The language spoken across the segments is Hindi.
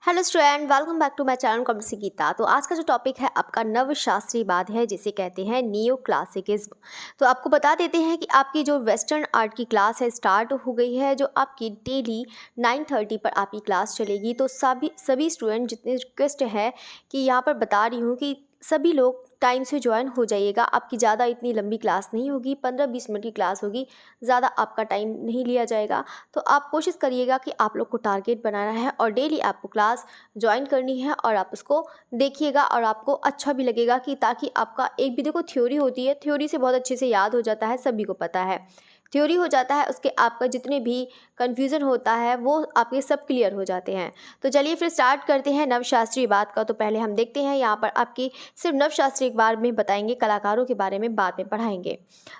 Hello student, welcome back to my channel commerce Geeta. तो आज का जो टॉपिक है आपका नवशास्त्रीवाद है, जिसे कहते हैं नियो क्लासिकिज्म। तो आपको बता देते हैं कि आपकी जो वेस्टर्न आर्ट की क्लास है स्टार्ट हो गई है, जो आपकी डेली 9:30 पर आपकी क्लास चलेगी। तो सभी स्टूडेंट जितने रिक्वेस्ट है कि यहाँ पर बता रही हूँ कि सभी लोग टाइम से ज्वाइन हो जाइएगा। आपकी ज़्यादा इतनी लंबी क्लास नहीं होगी, 15-20 मिनट की क्लास होगी, ज़्यादा आपका टाइम नहीं लिया जाएगा। तो आप कोशिश करिएगा कि आप लोग को टारगेट बनाना है और डेली आपको क्लास ज्वाइन करनी है और आप उसको देखिएगा और आपको अच्छा भी लगेगा कि ताकि आपका एक भी देखो थ्योरी होती है, थ्योरी से बहुत अच्छे से याद हो जाता है, सभी को पता है। थ्योरी हो जाता है उसके आपका जितने भी कन्फ्यूज़न होता है वो आपके सब क्लियर हो जाते हैं। तो चलिए फिर स्टार्ट करते हैं नवशास्त्रीवाद का। तो पहले हम देखते हैं यहाँ पर आपकी सिर्फ नवशास्त्री के बारे में बताएंगे, कलाकारों के बारे में बाद में पढ़ाएंगे।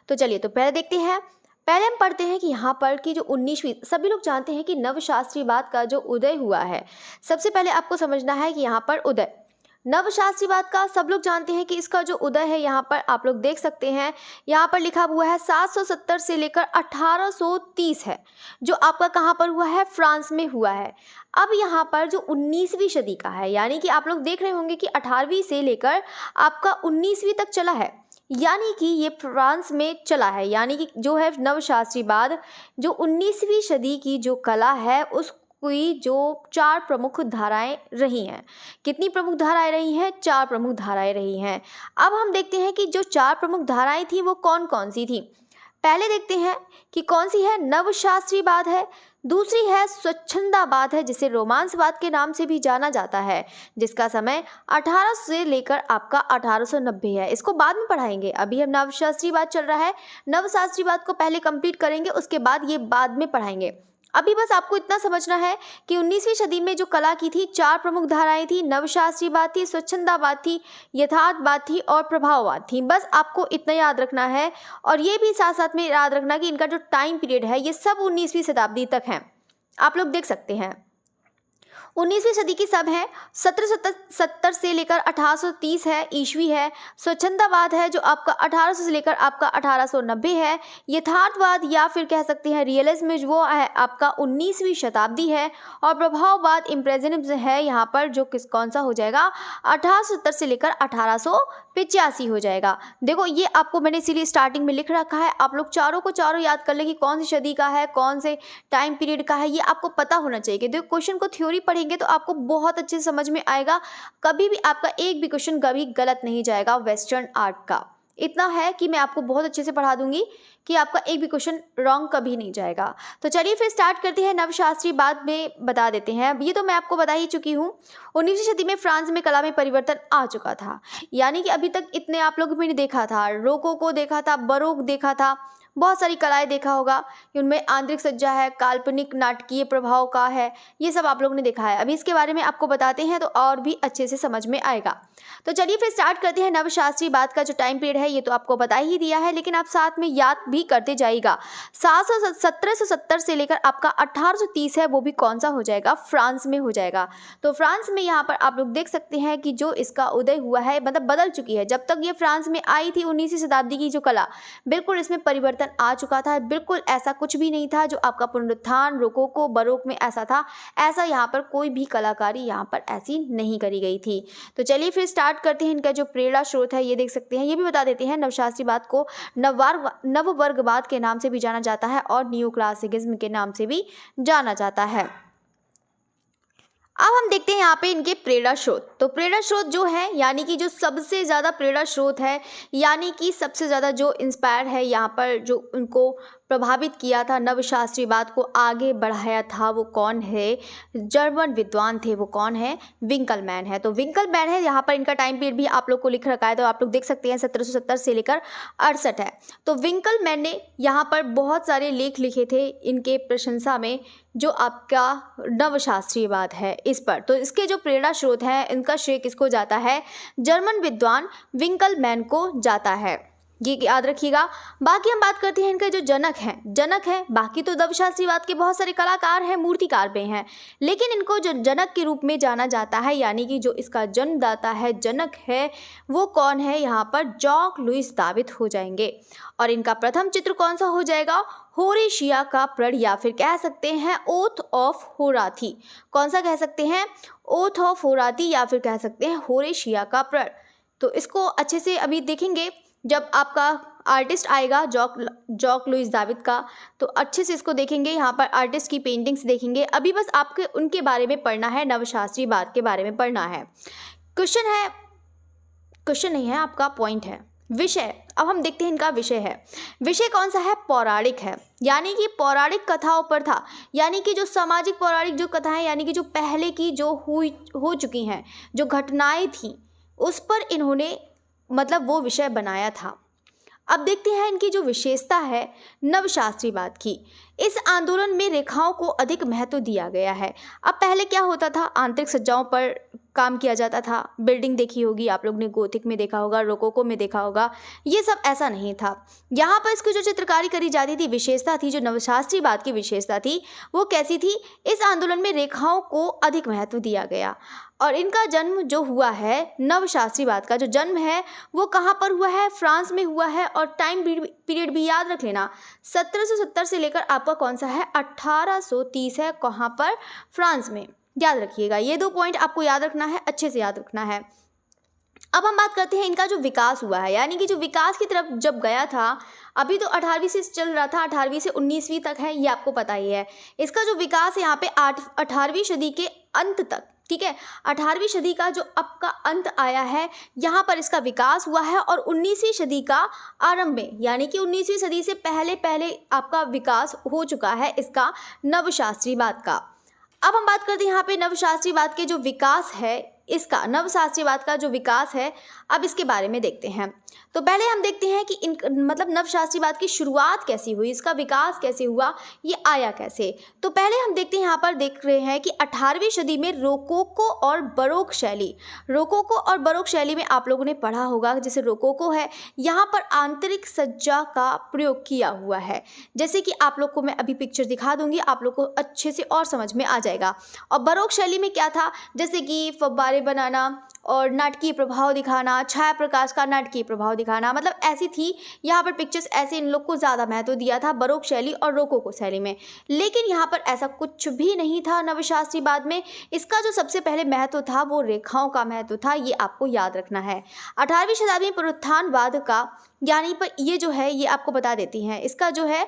तो चलिए तो पहले देखते हैं। पहले हम पढ़ते हैं कि यहाँ पर की जो 19वीं, सभी लोग जानते हैं कि नवशास्त्रीवाद का जो उदय हुआ है, सबसे पहले आपको समझना है कि यहाँ पर उदय नवशास्त्रीवाद का सब लोग जानते हैं कि इसका जो उदय है यहाँ पर आप लोग देख सकते हैं, यहाँ पर लिखा हुआ है 770 से लेकर 1830 है, जो आपका कहाँ पर हुआ है, फ्रांस में हुआ है। अब यहाँ पर जो 19वीं सदी का है, यानी कि आप लोग देख रहे होंगे कि 18वीं से लेकर आपका 19वीं तक चला है, यानी कि ये फ्रांस में चला है। यानी कि जो है नवशास्त्रीवाद, जो 19वीं सदी की जो कला है उस कोई जो 4 प्रमुख धाराएं रही हैं। कितनी प्रमुख धाराएं रही हैं? 4 प्रमुख धाराएं रही हैं। अब हम देखते हैं कि जो 4 प्रमुख धाराएं थी वो कौन कौन सी थी। पहले देखते हैं कि कौन सी है, नवशास्त्रीवाद है। दूसरी है स्वच्छंदावाद है, जिसे रोमांसवाद के नाम से भी जाना जाता है, जिसका समय 1800 से लेकर आपका 1890 है। इसको बाद में पढ़ाएंगे, अभी हम नवशास्त्रीवाद चल रहा है। नवशास्त्रीवाद को पहले कंप्लीट करेंगे, उसके बाद ये बाद में पढ़ाएंगे। अभी बस आपको इतना समझना है कि 19वीं सदी में जो कला की थी 4 प्रमुख धाराएं थी, नवशास्त्रीवाद थी, स्वच्छंदावाद थी, यथार्थवाद थी और प्रभाववाद थी। बस आपको इतना याद रखना है और ये भी साथ साथ में याद रखना कि इनका जो टाइम पीरियड है ये सब 19वीं शताब्दी तक है। आप लोग देख सकते हैं 19वीं सदी की सब है, 1770 से लेकर 1830 है, ईस्वी है। स्वच्छंदावाद है जो आपका 1800 से लेकर आपका 1890 है। यथार्थवाद या फिर कह सकते हैं रियलिज्म, वो है आपका 19वीं शताब्दी है। और प्रभाववाद इम्प्रेशनिज्म है यहाँ पर, जो कौन सा हो जाएगा, 1870 से लेकर 1885 हो जाएगा। देखो ये आपको मैंने इसीलिए स्टार्टिंग में लिख रखा है, आप लोग चारों को चारों याद कर ले कि कौन सी सदी का है, कौन से टाइम पीरियड का है, ये आपको पता होना चाहिए। देखो क्वेश्चन को थ्योरी पढ़ेंगे तो आपको बहुत अच्छे से समझ में आएगा, कभी भी आपका एक भी क्वेश्चन कभी गलत नहीं जाएगा वेस्टर्न आर्ट का। इतना है कि मैं आपको बहुत अच्छे से पढ़ा दूंगी कि आपका एक भी क्वेश्चन रॉन्ग कभी नहीं जाएगा। तो चलिए फिर स्टार्ट करते हैं। नवशास्त्रीवाद में बता देते हैं, ये तो मैं आपको बता ही चुकी हूँ। 19वीं सदी में फ्रांस में कला में परिवर्तन आ चुका था, यानी कि अभी तक इतने आप लोगों ने देखा था, रोकोको देखा था, बरोक देखा था, बहुत सारी कलाएं देखा होगा कि उनमें आंतरिक सज्जा है, काल्पनिक नाटकीय प्रभाव का है, ये सब आप लोगों ने देखा है। अभी इसके बारे में आपको बताते हैं तो और भी अच्छे से समझ में आएगा। तो चलिए फिर स्टार्ट करते हैं। नवशास्त्रीवाद का जो टाइम पीरियड है ये तो आपको बता ही दिया है, लेकिन आप साथ में याद भी करते जाइएगा। 1770 से लेकर आपका 1830 है, वो भी कौन सा हो जाएगा, फ्रांस में हो जाएगा। तो फ्रांस में यहाँ पर आप लोग देख सकते हैं कि जो इसका उदय हुआ है, मतलब बदल चुकी है। जब तक ये फ्रांस में आई थी 19वीं शताब्दी की जो कला, बिल्कुल इसमें परिवर्तन आ चुका था। बिल्कुल ऐसा कुछ भी नहीं था जो आपका पुनरुत्थान रोकोको बरोक में ऐसा था, ऐसा यहाँ पर कोई भी कलाकारी यहाँ पर ऐसी नहीं करी गई थी। तो चलिए फिर स्टार्ट करते हैं। इनका जो प्रेरणा स्रोत है ये देख सकते हैं, ये भी बता देते हैं। नवशास्त्रीवाद को नववर्गवाद के नाम से भी जाना जाता है और नियो क्लासिकिज्म के नाम से भी जाना जाता है। अब हम देखते हैं यहाँ पे इनके प्रेरणा स्रोत। तो प्रेरणा स्रोत जो है, यानी कि जो सबसे ज़्यादा प्रेरणा स्रोत है, यानी कि सबसे ज़्यादा जो इंस्पायर है यहाँ पर, जो उनको प्रभावित किया था, नवशास्त्रीवाद को आगे बढ़ाया था, वो कौन है, जर्मन विद्वान थे, वो कौन है, विंकलमैन है। तो विंकलमैन है, यहाँ पर इनका टाइम पीरियड भी आप लोग को लिख रखा है, तो आप लोग देख सकते हैं 1770 से लेकर 68 है। तो विंकलमैन ने यहाँ पर बहुत सारे लेख लिखे थे इनके प्रशंसा में, जो आपका नवशास्त्रीवाद है इस पर। तो इसके जो प्रेरणा स्रोत है, इनका श्रेय किसको जाता है, जर्मन विद्वान विंकलमैन को जाता है, ये याद रखिएगा। बाकी हम बात करते हैं इनके जो जनक हैं। बाकी तो नवशास्त्रीवाद के बहुत सारे कलाकार हैं, मूर्तिकार भी हैं, लेकिन इनको जो जनक के रूप में जाना जाता है, यानी कि जो इसका जन्मदाता है, जनक है, वो कौन है, यहाँ पर जॉक लुइस दाविद हो जाएंगे। और इनका प्रथम चित्र कौन सा हो जाएगा, होरेशिया का प्रण या फिर कह सकते हैं ओथ ऑफ होराथी। कौन सा कह सकते हैं? ओथ ऑफ होराथी या फिर कह सकते हैं होरेशिया का प्रण। तो इसको अच्छे से अभी देखेंगे जब आपका आर्टिस्ट आएगा जॉक लुइस दाविद का, तो अच्छे से इसको देखेंगे। यहाँ पर आर्टिस्ट की पेंटिंग्स देखेंगे। अभी बस आपके उनके बारे में पढ़ना है, नवशास्त्रीवाद के बारे में पढ़ना है। क्वेश्चन है, क्वेश्चन नहीं है आपका, पॉइंट है, विषय। अब हम देखते हैं इनका विषय है। विषय कौन सा है? पौराणिक है, यानी कि पौराणिक कथाओं पर था, यानी कि जो सामाजिक पौराणिक जो कथाएं, यानी कि जो पहले की जो हो चुकी हैं, जो घटनाएं थी, उस पर इन्होंने मतलब वो विषय बनाया था। अब देखते हैं इनकी जो विशेषता है नवशास्त्रीवाद की। इस आंदोलन में रेखाओं को अधिक महत्व दिया गया है। अब पहले क्या होता था? आंतरिक सज्जाओं पर काम किया जाता था। बिल्डिंग देखी होगी आप लोग ने, गोथिक में देखा होगा, रोकोको में देखा होगा, ये सब ऐसा नहीं था। यहाँ पर इसकी जो चित्रकारी करी जाती थी, विशेषता थी, जो नवशास्त्रीवाद की विशेषता थी, वो कैसी थी? इस आंदोलन में रेखाओं को अधिक महत्व दिया गया। और इनका जन्म जो हुआ है, नवशास्त्रीवाद का जो जन्म है, वो कहाँ पर हुआ है? फ्रांस में हुआ है। और टाइम पीरियड भी याद रख लेना, 1770 से लेकर आपका कौन सा है? 1830 है। कहाँ पर? फ्रांस में। याद रखिएगा, ये 2 पॉइंट आपको याद रखना है, अच्छे से याद रखना है। अब हम बात करते हैं इनका जो विकास हुआ है, यानी कि जो विकास की तरफ जब गया था, अभी तो 18वीं से चल रहा था, 18वीं से 19वीं तक है, ये आपको पता ही है। इसका जो विकास है यहाँ पे 18वीं सदी के अंत तक, ठीक है, 18वीं सदी का जो अब का अंत आया है, यहाँ पर इसका विकास हुआ है। और 19वीं सदी का आरंभ में, यानी कि 19वीं सदी से पहले पहले आपका विकास हो चुका है इसका नवशास्त्रीवाद का। अब हम बात करते हैं यहाँ पे नवशास्त्रीवाद के जो विकास है, इसका नवशास्त्रीवाद का जो विकास है, अब इसके बारे में देखते हैं। तो पहले हम देखते हैं कि इन मतलब नवशास्त्रीवाद की शुरुआत कैसी हुई, इसका विकास कैसे हुआ, ये आया कैसे। तो पहले हम देखते हैं, यहाँ पर देख रहे हैं कि 18वीं सदी में रोकोको और बरोक शैली, रोकोको और बरोक शैली में आप लोगों ने पढ़ा होगा, जैसे रोकोको है, यहाँ पर आंतरिक सज्जा का प्रयोग किया हुआ है। जैसे कि आप लोग को मैं अभी पिक्चर दिखा दूंगी, आप लोग को अच्छे से और समझ में आ जाएगा। और बरोक शैली में क्या था? जैसे कि फव्वारे बनाना और नाटकीय प्रभाव दिखाना, छाया प्रकाश का नाटकीय प्रभाव दिखाना, मतलब ऐसी थी यहाँ पर पिक्चर्स, ऐसे इन लोग को ज़्यादा महत्व दिया था बरोक शैली और रोकोको शैली में। लेकिन यहाँ पर ऐसा कुछ भी नहीं था नवशास्त्रीवाद में। इसका जो सबसे पहले महत्व था वो रेखाओं का महत्व था, ये आपको याद रखना है। 18वीं शताब्दी में पुनरुत्थानवाद का, यानी पर ये जो है ये आपको बता देती हैं, इसका जो है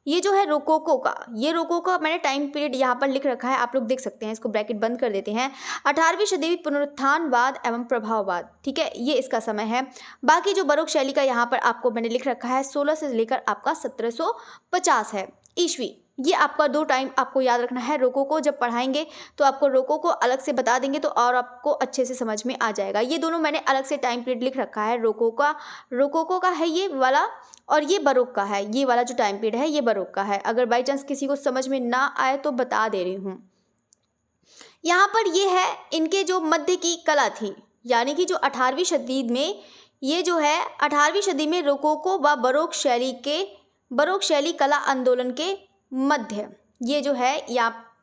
ये जो है रोकोको का, ये रोकोको का मैंने टाइम पीरियड यहाँ पर लिख रखा है, आप लोग देख सकते हैं, इसको ब्रैकेट बंद कर देते हैं। 18वीं सदी पुनरुत्थानवाद एवं प्रभाववाद, ठीक है, ये इसका समय है। बाकी जो बरोक शैली का यहाँ पर आपको मैंने लिख रखा है 16 से लेकर आपका 1750 है ईस्वी। ये आपका 2 टाइम आपको याद रखना है। रोकोको जब पढ़ाएंगे तो आपको रोकोको अलग से बता देंगे, तो और आपको अच्छे से समझ में आ जाएगा। ये दोनों मैंने अलग से टाइम पीरियड लिख रखा है। रोकोको का है ये वाला, और ये बरोक का है, ये वाला जो टाइम पीरियड है ये बरोक का है। अगर बाई चांस किसी को समझ में ना आए तो बता दे रही हूँ। यहाँ पर ये है इनके जो मध्य की कला थी, यानी कि जो 18वीं सदी में, ये जो है 18वीं सदी में रोकोको व बरोक शैली कला आंदोलन के मध्य, ये जो है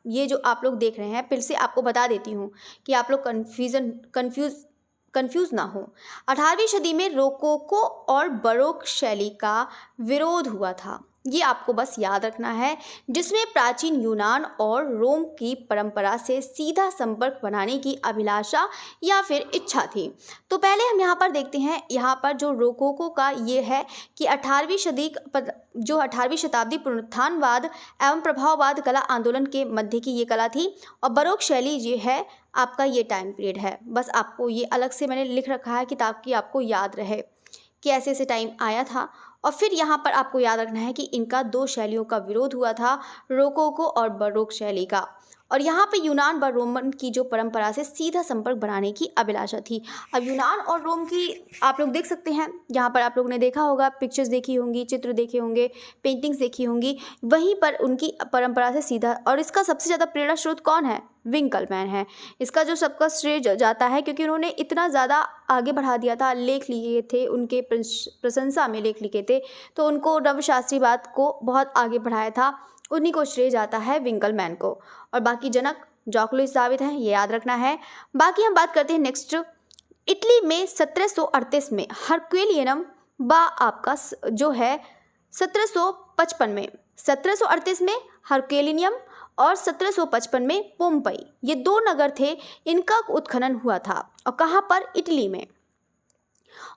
ये जो आप लोग देख रहे हैं, फिर से आपको बता देती हूँ कि आप लोग कंफ्यूज ना हो। 18वीं सदी में रोकोको और बरोक शैली का विरोध हुआ था, ये आपको बस याद रखना है, जिसमें प्राचीन यूनान और रोम की परंपरा से सीधा संपर्क बनाने की अभिलाषा या फिर इच्छा थी। तो पहले हम यहाँ पर देखते हैं, यहाँ पर जो रोकोको का ये है कि 18वीं शताब्दी पुनरुत्थानवाद एवं प्रभाववाद कला आंदोलन के मध्य की ये कला थी। और बरोक शैली ये है आपका ये टाइम पीरियड है। बस आपको ये अलग से मैंने लिख रखा है ताकि आपको याद रहे कि ऐसे ऐसे टाइम आया था। और फिर यहाँ पर आपको याद रखना है कि इनका 2 शैलियों का विरोध हुआ था, रोकोको और बरोक शैली का। और यहाँ पे यूनान व रोमन की जो परंपरा से सीधा संपर्क बनाने की अभिलाषा थी। अब यूनान और रोम की आप लोग देख सकते हैं, यहाँ पर आप लोगों ने देखा होगा, पिक्चर्स देखी होंगी, चित्र देखे होंगे, पेंटिंग्स देखी होंगी, वहीं पर उनकी परंपरा से सीधा। और इसका सबसे ज़्यादा प्रेरणा स्रोत कौन है? विंकलमैन है। इसका जो सबका श्रेय जाता है, क्योंकि उन्होंने इतना ज़्यादा आगे बढ़ा दिया था, लेख लिखे थे, उनके प्रशंसा में लेख लिखे थे, तो उनको नवशास्त्रीवाद को बहुत आगे बढ़ाया था, उन्हीं को श्रेय जाता है, विंकलमैन को। और बाकी जनक जॉक लुइस दाविद हैं, ये याद रखना है। बाकी हम बात करते हैं नेक्स्ट, इटली में 1738 में हरक्यूलियनम बा आपका जो है 1755 में 1738 में हरक्युलिनियम और 1755 में पोम्पई, ये 2 नगर थे, इनका उत्खनन हुआ था। और कहाँ पर? इटली में।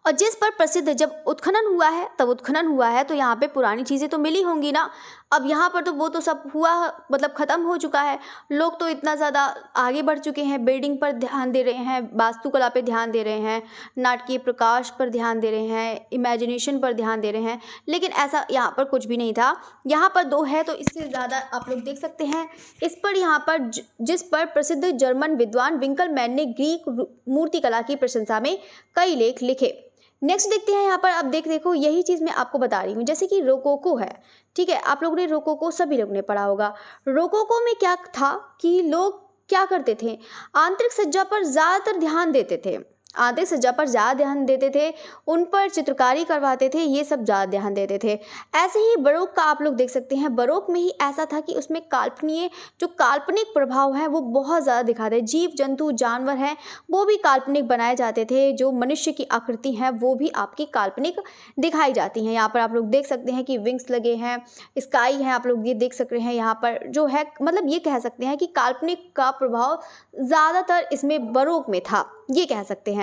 और जिस पर प्रसिद्ध जब उत्खनन हुआ है, तब उत्खनन हुआ है तो यहाँ पे पुरानी चीज़ें तो मिली होंगी ना। अब यहाँ पर तो वो तो सब हुआ, मतलब ख़त्म हो चुका है। लोग तो इतना ज़्यादा आगे बढ़ चुके हैं, बिल्डिंग पर ध्यान दे रहे हैं, वास्तुकला पे ध्यान दे रहे हैं, नाटकीय प्रकाश पर ध्यान दे रहे हैं, इमेजिनेशन पर ध्यान दे रहे हैं, लेकिन ऐसा यहाँ पर कुछ भी नहीं था। यहाँ पर 2 है तो इससे ज़्यादा आप लोग देख सकते हैं। इस पर यहाँ पर जिस पर प्रसिद्ध जर्मन विद्वान विंकलमैन ने ग्रीक मूर्तिकला की प्रशंसा में कई लेख लिखे। नेक्स्ट देखते हैं यहाँ पर। अब देखो यही चीज़ मैं आपको बता रही हूँ, जैसे कि रोकोको है, ठीक है, आप लोगों ने रोकोको, सभी लोगों ने पढ़ा होगा। रोकोको में क्या था कि लोग क्या करते थे, आंतरिक सज्जा पर ज़्यादातर ध्यान देते थे, आंतरिक सज्जा पर ज़्यादा ध्यान देते थे, उन पर चित्रकारी करवाते थे, ये सब ज़्यादा ध्यान देते थे। ऐसे ही बरोक का आप लोग देख सकते हैं, बरोक में ही ऐसा था कि उसमें काल्पनिक प्रभाव है वो बहुत ज़्यादा दिखाते हैं। जीव जंतु जानवर हैं वो भी काल्पनिक बनाए जाते थे, जो मनुष्य की आकृति हैं वो भी आपकी काल्पनिक दिखाई जाती हैं। यहाँ पर आप लोग देख सकते हैं कि विंग्स लगे हैं, स्काई है, आप लोग ये देख सकते हैं। यहाँ पर जो है, मतलब ये कह सकते हैं कि काल्पनिक का प्रभाव ज़्यादातर इसमें बरोक में था, ये कह सकते हैं।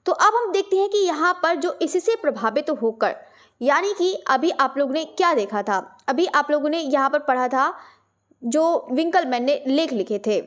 तो अब हम देखते हैं कि यहाँ पर जो इससे प्रभावित होकर, यानी कि अभी आप लोगों ने क्या देखा था, अभी आप लोगों ने यहाँ पर पढ़ा था जो विंकलमैन ने लेख लिखे थे।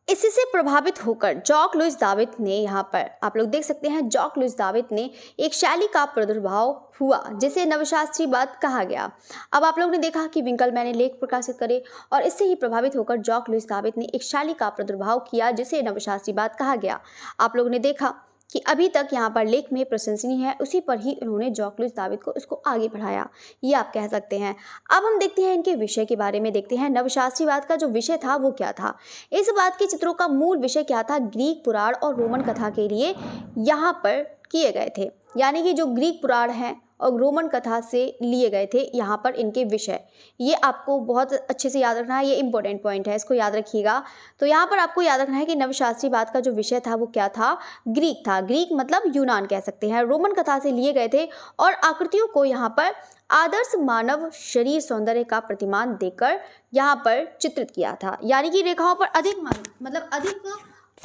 इससे प्रभावित होकर जॉक लुइस दाविद ने, यहाँ पर आप लोग देख सकते हैं, जॉक लुइस दाविद ने एक शैली का प्रादुर्भाव हुआ जिसे नवशास्त्रीवाद कहा गया। अब आप लोगों ने देखा कि विंकलमैन ने लेख प्रकाशित करे और इससे ही प्रभावित होकर जॉक लुइस दाविद ने एक शैली का प्रादुर्भाव किया जिसे नवशास्त्रीवाद कहा गया। आप लोगों ने देखा कि अभी तक यहाँ पर लेख में प्रशंसनीय है, उसी पर ही उन्होंने जॉक लुइस दाविद को इसको आगे बढ़ाया, ये आप कह सकते हैं। अब हम देखते हैं इनके विषय के बारे में, देखते हैं नवशास्त्रीवाद का जो विषय था वो क्या था। इस बात के चित्रों का मूल विषय क्या था, ग्रीक पुराण और रोमन कथा के लिए यहाँ पर किए गए थे, यानी कि जो ग्रीक पुराण हैं और रोमन कथा से लिए गए थे यहाँ पर इनके विषय। ये आपको बहुत अच्छे से याद रखना है, ये इंपॉर्टेंट पॉइंट है, इसको याद रखिएगा। तो यहाँ पर आपको याद रखना है कि नवशास्त्रीवाद का जो विषय था वो क्या था, ग्रीक था। ग्रीक मतलब यूनान कह सकते हैं। रोमन कथा से लिए गए थे और आकृतियों को यहाँ पर आदर्श मानव शरीर सौंदर्य का प्रतिमान देकर यहाँ पर चित्रित किया था, यानी कि रेखाओं पर अधिक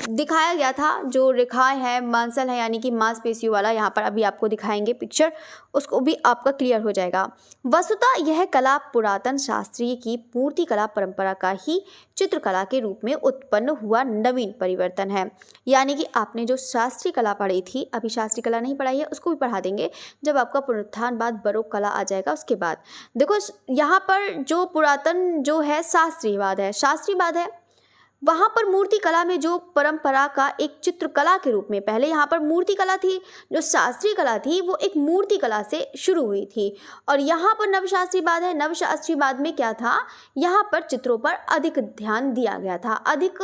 दिखाया गया था। जो रेखाएं हैं, मांसल है, यानी कि मांसपेशियों वाला, यहाँ पर अभी आपको दिखाएंगे पिक्चर, उसको भी आपका क्लियर हो जाएगा। वस्तुतः यह कला पुरातन शास्त्रीय की मूर्ति कला परंपरा का ही चित्रकला के रूप में उत्पन्न हुआ नवीन परिवर्तन है। यानी कि आपने जो शास्त्रीय कला पढ़ी थी, अभी शास्त्रीय कला नहीं पढ़ाई है, उसको भी पढ़ा देंगे जब आपका पुनरुत्थानवाद बरोक कला आ जाएगा उसके बाद। देखो यहाँ पर जो पुरातन जो है शास्त्रीयवाद है, वहाँ पर मूर्ति कला में जो परंपरा का एक चित्रकला के रूप में, पहले यहाँ पर मूर्ति कला थी, जो शास्त्रीय कला थी वो एक मूर्ति कला से शुरू हुई थी। और यहाँ पर नवशास्त्रीवाद है। नवशास्त्रीवाद में क्या था, यहाँ पर चित्रों पर अधिक ध्यान दिया गया था, अधिक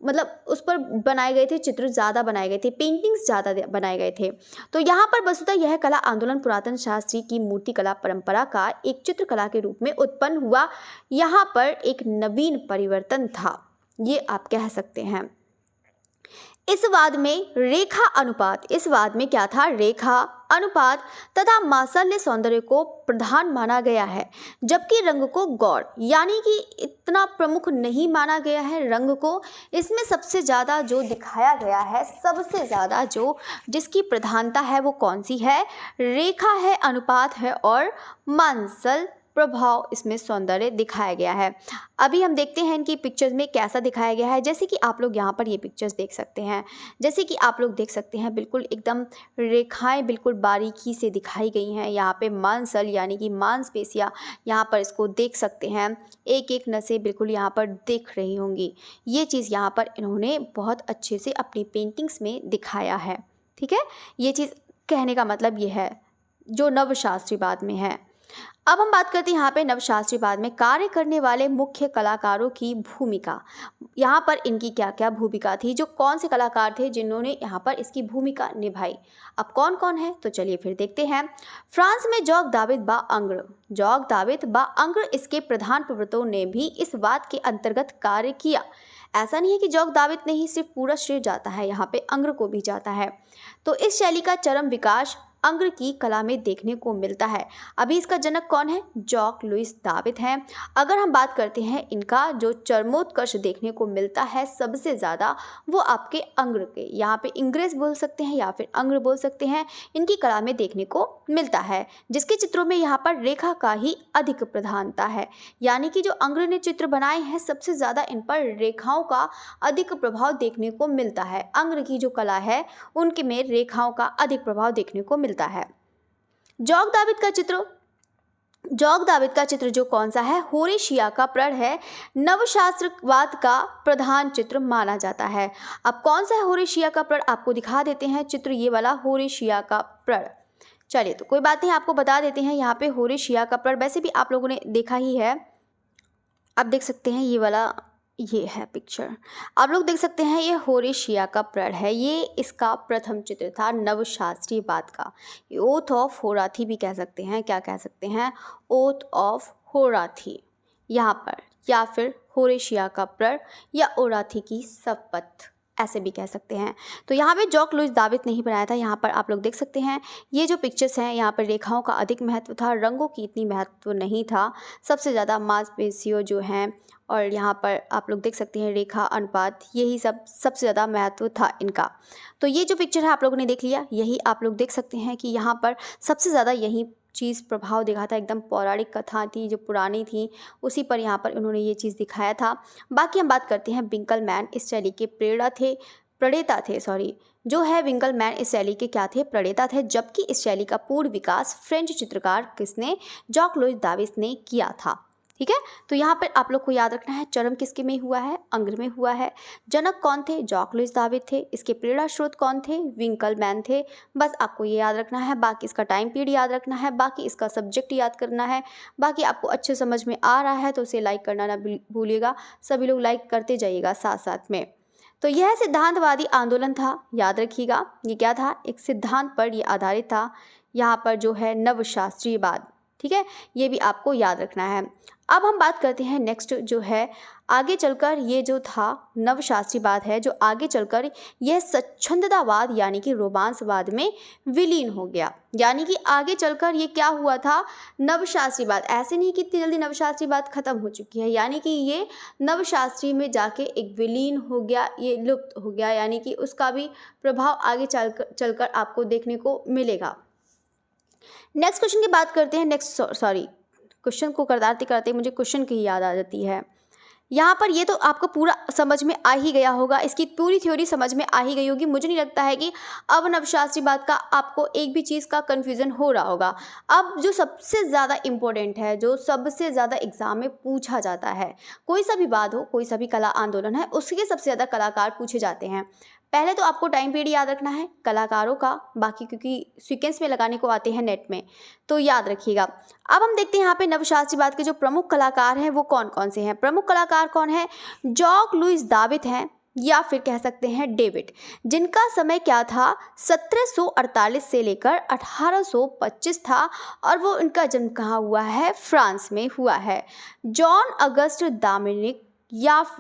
मतलब उस पर बनाए गए थे, चित्र ज़्यादा बनाए गए थे, पेंटिंग्स ज़्यादा बनाए गए थे। तो यहाँ पर वस्तुतः यह कला आंदोलन पुरातन शास्त्री की मूर्ति कला परंपरा का एक चित्रकला के रूप में उत्पन्न हुआ, यहाँ पर एक नवीन परिवर्तन था, ये आप कह सकते हैं। इस वाद में रेखा अनुपात, इस वाद में क्या था, रेखा अनुपात तथा मात्सल्य सौंदर्य को प्रधान माना गया है, जबकि रंग को गौण यानी कि इतना प्रमुख नहीं माना गया है रंग को। इसमें सबसे ज़्यादा जो दिखाया गया है, सबसे ज़्यादा जो जिसकी प्रधानता है वो कौन सी है, रेखा है, अनुपात है और मांसल प्रभाव, इसमें सौंदर्य दिखाया गया है। अभी हम देखते हैं इनकी पिक्चर्स में कैसा दिखाया गया है। जैसे कि आप लोग यहाँ पर ये पिक्चर्स देख सकते हैं, जैसे कि आप लोग देख सकते हैं बिल्कुल एकदम रेखाएं बिल्कुल बारीकी से दिखाई गई हैं। यहाँ पे मांसल यानी कि मांसपेशियाँ, यहाँ पर इसको देख सकते हैं, एक एक नसें बिल्कुल यहाँ पर दिख रही होंगी। ये चीज़ यहाँ पर इन्होंने बहुत अच्छे से अपनी पेंटिंग्स में दिखाया है। ठीक है, ये चीज़ कहने का मतलब ये है जो नवशास्त्रीवाद में है। अब हम बात करते हैं यहाँ पे नवशास्त्रीवाद में कार्य करने वाले मुख्य कलाकारों की भूमिका। यहाँ पर इनकी क्या क्या भूमिका थी, जो कौन से कलाकार थे जिन्होंने यहाँ पर इसकी भूमिका निभाई। अब कौन कौन है, तो चलिए फिर देखते हैं। फ्रांस में जॉक दाविद बा अंग्र, जॉक दाविद बा अंग्र इसके प्रधान प्रवर्तकों ने भी इस वाद के अंतर्गत कार्य किया। ऐसा नहीं है कि जॉक दाविद ने ही सिर्फ पूरा श्रेय जाता है, यहाँ पे अंग्र को भी जाता है। तो इस शैली का चरम विकास अंग्र की कला में देखने को मिलता है। अभी इसका जनक कौन है, जॉक लुइस दाविद हैं। अगर हम बात करते हैं इनका जो चरमोत्कर्ष देखने को मिलता है सबसे ज़्यादा, वो आपके अंग्र के, यहाँ पे इंग्रेस बोल सकते हैं या फिर अंग्र बोल सकते हैं, इनकी कला में देखने को मिलता है, जिसके चित्रों में यहाँ पर रेखा का ही अधिक प्रधानता है। यानी कि जो अंग्र ने चित्र बनाए हैं सबसे ज़्यादा इन पर रेखाओं का अधिक प्रभाव देखने को मिलता है। अंग्र की जो कला है उनके में रेखाओं का अधिक प्रभाव देखने को मिलता है। जॉक दाविद का चित्र जो कौन सा है, होरेशिया का प्रण है, नवशास्त्रवाद का प्रधान चित्र माना जाता है। अब कौन सा है होरेशिया का प्रण, आपको दिखा देते हैं चित्र, ये वाला होरेशिया का प्रण। चलिए तो कोई बात नहीं, आपको बता देते हैं यहाँ पे होरेशिया का प्रण वैसे भी आप लोगों ने देखा ही है। आप देख सकते हैं ये वाला, ये है पिक्चर, आप लोग देख सकते हैं ये होरेशिया का प्रण है। ये इसका प्रथम चित्र था नवशास्त्रीवाद का। ओथ ऑफ होराथी भी कह सकते हैं, क्या कह सकते हैं, ओथ ऑफ होराथी यहाँ पर, या फिर होरेशिया का प्रण या ओराथी की शपथ ऐसे भी कह सकते हैं। तो यहाँ पे जॉक लुइस दाविद ने ही बनाया था। यहाँ पर आप लोग देख सकते हैं ये जो पिक्चर्स हैं, यहाँ पर रेखाओं का अधिक महत्व था, रंगों की इतनी महत्व नहीं था। सबसे ज़्यादा मांसपेशियों जो हैं और यहाँ पर आप लोग देख सकते हैं रेखा अनुपात, यही सबसे ज़्यादा महत्व था इनका। तो ये जो पिक्चर है आप लोगों ने देख लिया, यही आप लोग देख सकते हैं कि यहाँ पर सबसे ज़्यादा यही चीज़ प्रभाव दिखा था। एकदम पौराणिक कथा थी जो पुरानी थी, उसी पर यहाँ पर उन्होंने ये चीज़ दिखाया था। बाकी हम बात करते हैं विंकलमैन इस शैली के प्रणेता थे जो है विंकलमैन इस शैली के क्या थे, प्रणेता थे। जबकि इस शैली का पूर्ण विकास फ्रेंच चित्रकार किसने, जॉक लुइस दाविद ने किया था। ठीक है, तो यहाँ पर आप लोग को याद रखना है चरम किसके में हुआ है, अंग्र में हुआ है। जनक कौन थे, जॉक लुइस दाविद थे। इसके प्रेरणा स्रोत कौन थे, विंकलमैन थे। बस आपको ये याद रखना है, बाकी इसका टाइम पीरियड याद रखना है, बाकी इसका सब्जेक्ट याद करना है। बाकी आपको अच्छे समझ में आ रहा है तो उसे लाइक करना ना भूलिएगा, सभी लोग लाइक करते जाइएगा साथ साथ में। तो यह सिद्धांतवादी आंदोलन था, याद रखिएगा ये क्या था, एक सिद्धांत पर ये आधारित था। यहाँ पर जो है नवशास्त्रीवाद, ठीक है, ये भी आपको याद रखना है। अब हम बात करते हैं नेक्स्ट जो है आगे चलकर, ये जो था नवशास्त्रीवाद है जो आगे चलकर यह स्वच्छंदतावाद यानी कि रोमांसवाद में विलीन हो गया। यानी कि आगे चलकर ये क्या हुआ था, नवशास्त्रीवाद, ऐसे नहीं कि इतनी जल्दी नवशास्त्रीवाद खत्म हो चुकी है, यानी कि ये नवशास्त्री में जाके एक विलीन हो गया, ये लुप्त हो गया, यानी कि उसका भी प्रभाव आगे चलकर आपको देखने को मिलेगा। नेक्स्ट क्वेश्चन की बात करते हैं। क्वेश्चन को करते करते मुझे क्वेश्चन की याद आ जाती है। यहाँ पर ये तो आपको पूरा समझ में आ ही गया होगा, इसकी पूरी थ्योरी समझ में आ ही गई होगी। मुझे नहीं लगता है कि अब नवशास्त्रीवाद का आपको एक भी चीज़ का कन्फ्यूज़न हो रहा होगा। अब जो सबसे ज़्यादा इम्पोर्टेंट है, जो सबसे ज़्यादा एग्जाम में पूछा जाता है, कोई सा भी वाद हो, कोई सा भी कला आंदोलन है, उसके सबसे ज़्यादा कलाकार पूछे जाते हैं। पहले तो आपको टाइम पीरियड याद रखना है कलाकारों का, बाकी क्योंकि सीक्वेंस में लगाने को आते हैं नेट में, तो याद रखिएगा। अब हम देखते हैं यहाँ पे नवशास्त्रीवाद के जो प्रमुख कलाकार हैं वो कौन कौन से हैं। प्रमुख कलाकार कौन है, जॉक लुइस दाविद हैं या फिर कह सकते हैं डेविड, जिनका समय क्या था 1748 से लेकर 1825 था, और वो इनका जन्म कहाँ हुआ है, फ्रांस में हुआ है। जॉन अगस्ट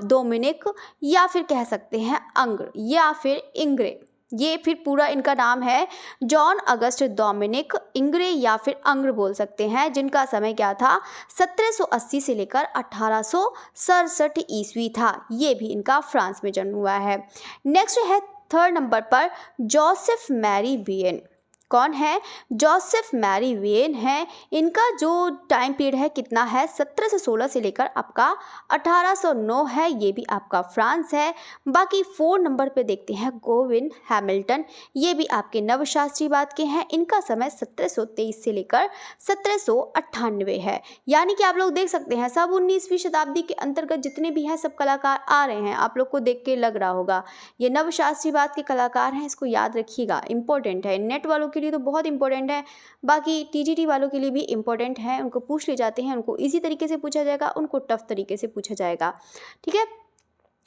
डोमिनिक या फिर कह सकते हैं अंग्र या फिर इंग्रे, ये फिर पूरा इनका नाम है जॉन अगस्ट डोमिनिक इंग्रे या फिर अंग्र बोल सकते हैं, जिनका समय क्या था 1780 से लेकर 1867 ईस्वी था। ये भी इनका फ्रांस में जन्म हुआ है। नेक्स्ट है थर्ड नंबर पर जोसेफ मैरी वियन। कौन है, जोसेफ मैरी वियन है। इनका जो टाइम पीरियड है कितना है, 1716 से लेकर आपका 1809 है, ये भी आपका फ्रांस है। बाकी 4 नंबर पे देखते हैं गोविन हैमिल्टन, ये भी आपके नवशास्त्रीवाद के हैं। इनका समय 1723 से लेकर 1798 है। यानी कि आप लोग देख सकते हैं सब 19वीं शताब्दी के अंतर्गत जितने भी हैं सब कलाकार आ रहे हैं। आप लोग को देख के लग रहा होगा ये नवशास्त्रीवाद के कलाकार हैं, इसको याद रखिएगा, इंपॉर्टेंट है। नेट वालों के के लिए तो बहुत इंपॉर्टेंट है, बाकी टीजीटी वालों के लिए भी इंपॉर्टेंट है। उनको पूछ ले जाते हैं, उनको ईजी तरीके से पूछा जाएगा, उनको टफ तरीके से पूछा जाएगा। ठीक है,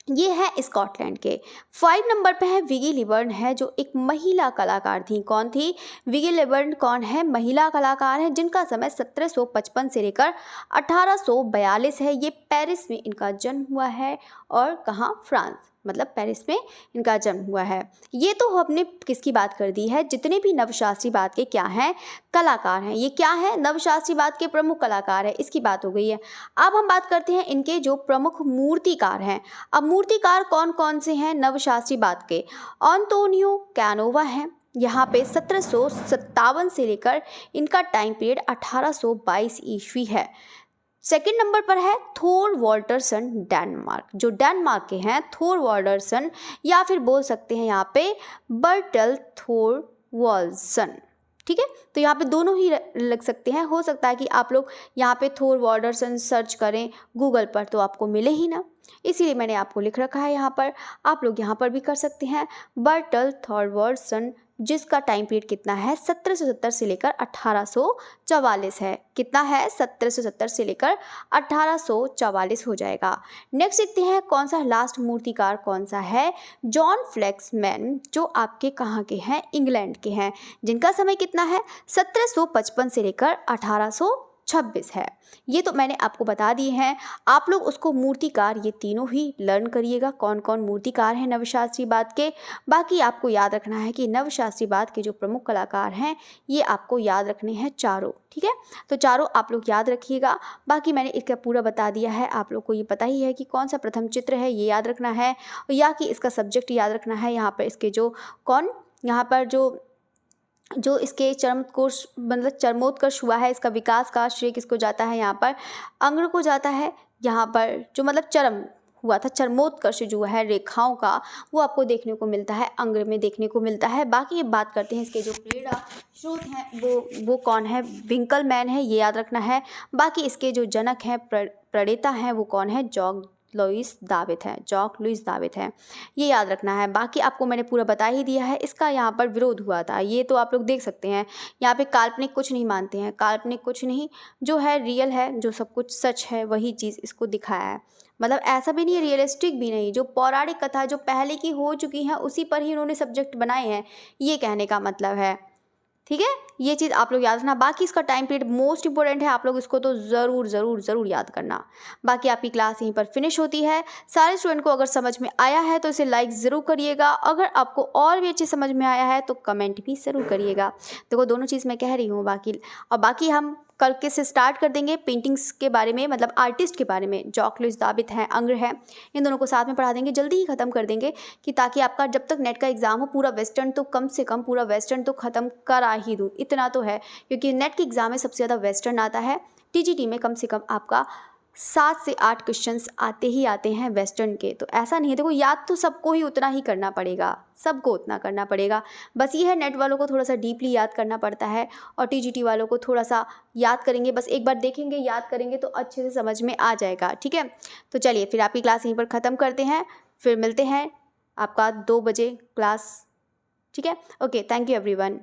ये है स्कॉटलैंड के। 5 नंबर पे है विगी लिबर्न है, जो एक महिला कलाकार थी। कौन थी? विगी लिबर्न कौन है? महिला कलाकार है, जिनका समय 1755 से लेकर 1842 है। ये पेरिस में इनका जन्म हुआ है। और कहाँ? फ्रांस, मतलब पेरिस में इनका जन्म हुआ है। ये तो हमने किसकी बात कर दी है? जितने भी नवशास्त्रीवाद के क्या हैं? कलाकार हैं। ये क्या है? नवशास्त्रीवाद के प्रमुख कलाकार है, इसकी बात हो गई है। अब हम बात करते हैं इनके जो प्रमुख मूर्तिकार हैं। अब मूर्तिकार कौन कौन से हैं नवशास्त्रीवाद के? एंटोनियो कैनोवा है, यहाँ पे 1757 से लेकर इनका टाइम पीरियड 1822 ईस्वी है। सेकंड नंबर पर है थोर वॉल्टरसन, डेनमार्क, जो डेनमार्क के हैं थोर वॉल्टरसन, या फिर बोल सकते हैं यहाँ पे बर्टल थोर वॉल्सन। ठीक है, तो यहाँ पे दोनों ही लग सकते हैं। हो सकता है कि आप लोग यहाँ पे थोर वॉल्टरसन सर्च करें गूगल पर तो आपको मिले ही ना, इसीलिए मैंने आपको लिख रखा है यहाँ पर। आप लोग यहाँ पर भी कर सकते हैं बर्टल थॉरवर्सन, जिसका टाइम पीरियड कितना है? 1770 से लेकर 1844 है। कितना है? 1770 से लेकर 1844 हो जाएगा। नेक्स्ट देखते हैं कौन सा लास्ट मूर्तिकार कौन सा है? जॉन फ्लेक्समैन, जो आपके कहाँ के हैं? इंग्लैंड के हैं, जिनका समय कितना है? 1755 से लेकर 1826 है। ये तो मैंने आपको बता दिए हैं। आप लोग उसको मूर्तिकार ये तीनों ही लर्न करिएगा, कौन कौन मूर्तिकार हैं नवशास्त्रीवाद के। बाकी आपको याद रखना है कि नवशास्त्रीवाद के जो प्रमुख कलाकार हैं ये आपको याद रखने हैं चारों। ठीक है, तो चारों आप लोग याद रखिएगा। बाकी मैंने इसका पूरा बता दिया है। आप लोग को ये पता ही है कि कौन सा प्रथम चित्र है, ये याद रखना है, या कि इसका सब्जेक्ट याद रखना है। यहाँ पर इसके जो यहाँ पर जो इसके चरमोत्कर्ष मतलब चरमोत्कर्ष हुआ है, इसका विकास का श्रेय किसको जाता है? यहाँ पर अंग्र को जाता है। यहाँ पर जो मतलब चरम हुआ था, चरमोत्कर्ष जो है रेखाओं का, वो आपको देखने को मिलता है अंग्र में देखने को मिलता है। बाकी ये बात करते हैं इसके जो प्रेरणा स्रोत हैं वो कौन है? विंकलमैन है, ये याद रखना है। बाकी इसके जो जनक हैं, प्रणेता हैं, वो कौन है? जॉक लुइस दाविद है, ये याद रखना है। बाकी आपको मैंने पूरा बता ही दिया है। इसका यहाँ पर विरोध हुआ था, ये तो आप लोग देख सकते हैं। यहाँ पे काल्पनिक कुछ नहीं मानते हैं, काल्पनिक कुछ नहीं, जो है रियल है, जो सब कुछ सच है वही चीज़ इसको दिखाया है। मतलब ऐसा भी नहीं है, रियलिस्टिक भी नहीं, जो पौराणिक कथा जो पहले की हो चुकी हैं उसी पर ही उन्होंने सब्जेक्ट बनाए हैं, ये कहने का मतलब है। ठीक है, ये चीज़ आप लोग याद रखना। बाकी इसका टाइम पीरियड मोस्ट इंपॉर्टेंट है, आप लोग इसको तो ज़रूर याद करना। बाकी आपकी क्लास यहीं पर फिनिश होती है। सारे स्टूडेंट को अगर समझ में आया है तो इसे लाइक ज़रूर करिएगा। अगर आपको और भी अच्छे समझ में आया है तो कमेंट भी ज़रूर करिएगा। देखो दोनों चीज़ मैं कह रही हूँ। बाकी हम कल के से स्टार्ट कर देंगे पेंटिंग्स के बारे में, मतलब आर्टिस्ट के बारे में। जॉक लुइस दाविद हैं, अंग्र है, इन दोनों को साथ में पढ़ा देंगे, जल्दी ही ख़त्म कर देंगे कि ताकि आपका जब तक नेट का एग्ज़ाम हो पूरा वेस्टर्न तो कम से कम पूरा वेस्टर्न तो ख़त्म करा ही दूँ, इतना तो है। क्योंकि नेट के एग्ज़ाम में सबसे ज़्यादा वेस्टर्न आता है। टीजीटी में कम से कम आपका 7 से 8 क्वेश्चंस आते हैं वेस्टर्न के। तो ऐसा नहीं है, देखो याद तो सबको ही उतना ही करना पड़ेगा, सबको उतना करना पड़ेगा। बस ये है नेट वालों को थोड़ा सा डीपली याद करना पड़ता है और टीजीटी वालों को थोड़ा सा याद करेंगे, बस एक बार देखेंगे याद करेंगे तो अच्छे से समझ में आ जाएगा। ठीक है, तो चलिए फिर आपकी क्लास यहीं पर ख़त्म करते हैं, फिर मिलते हैं आपका 2 बजे क्लास। ठीक है, ओके, थैंक यू एवरीवन।